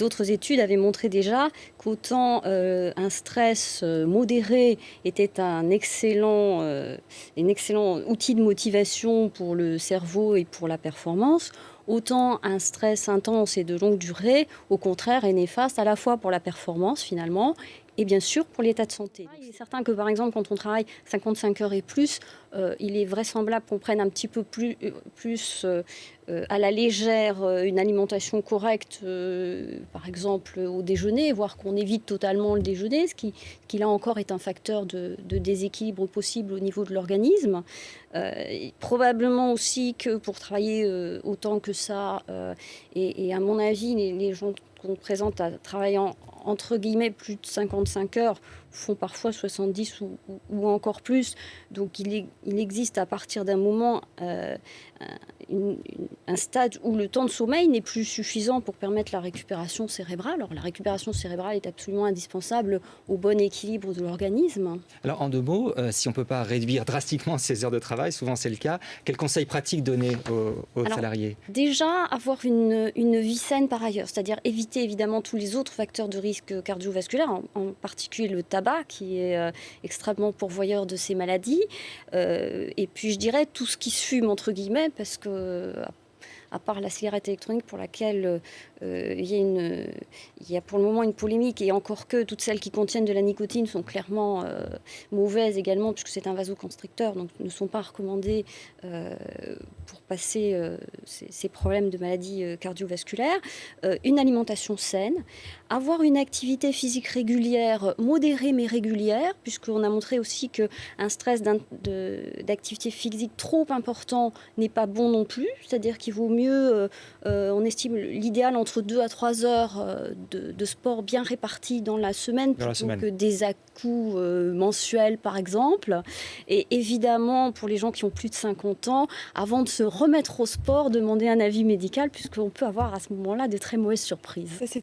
d'autres études avaient montré déjà qu'autant un stress modéré était un excellent outil de motivation pour le cerveau et pour la performance, autant un stress intense et de longue durée, au contraire, est néfaste à la fois pour la performance finalement et bien sûr pour l'état de santé. Il est certain que par exemple quand on travaille 55 heures et plus, il est vraisemblable qu'on prenne un petit peu plus à la légère une alimentation correcte, par exemple au déjeuner, voire qu'on évite totalement le déjeuner, ce qui là encore est un facteur de déséquilibre possible au niveau de l'organisme. Probablement aussi que pour travailler autant que ça, et à mon avis, les gens qu'on présente à travaillant entre guillemets plus de 55 heures font parfois 70 ou encore plus. Donc il existe à partir d'un moment un stade où le temps de sommeil n'est plus suffisant pour permettre la récupération cérébrale. Alors la récupération cérébrale est absolument indispensable au bon équilibre de l'organisme. Alors en 2 mots, si on ne peut pas réduire drastiquement ses heures de travail, souvent c'est le cas, quels conseils pratiques donner aux salariés ? Déjà, avoir une vie saine par ailleurs, c'est-à-dire éviter évidemment tous les autres facteurs de risque cardiovasculaire, en particulier le tabac qui est extrêmement pourvoyeur de ces maladies. Et puis je dirais tout ce qui se fume entre guillemets, parce que à part la cigarette électronique pour laquelle il y a pour le moment une polémique, et encore que toutes celles qui contiennent de la nicotine sont clairement mauvaises également, puisque c'est un vasoconstricteur, donc ne sont pas recommandées pour passer ces problèmes de maladies cardiovasculaires. Une alimentation saine, avoir une activité physique régulière, modérée mais régulière, puisqu'on a montré aussi qu'un stress d'activité physique trop important n'est pas bon non plus, c'est-à-dire qu'il vaut mieux, on estime l'idéal entre 2 à 3 heures de sport bien répartis dans la semaine, plutôt que des à-coups mensuels par exemple. Et évidemment, pour les gens qui ont plus de 50 ans, avant de se remettre au sport, demander un avis médical, puisqu'on peut avoir à ce moment-là de très mauvaises surprises.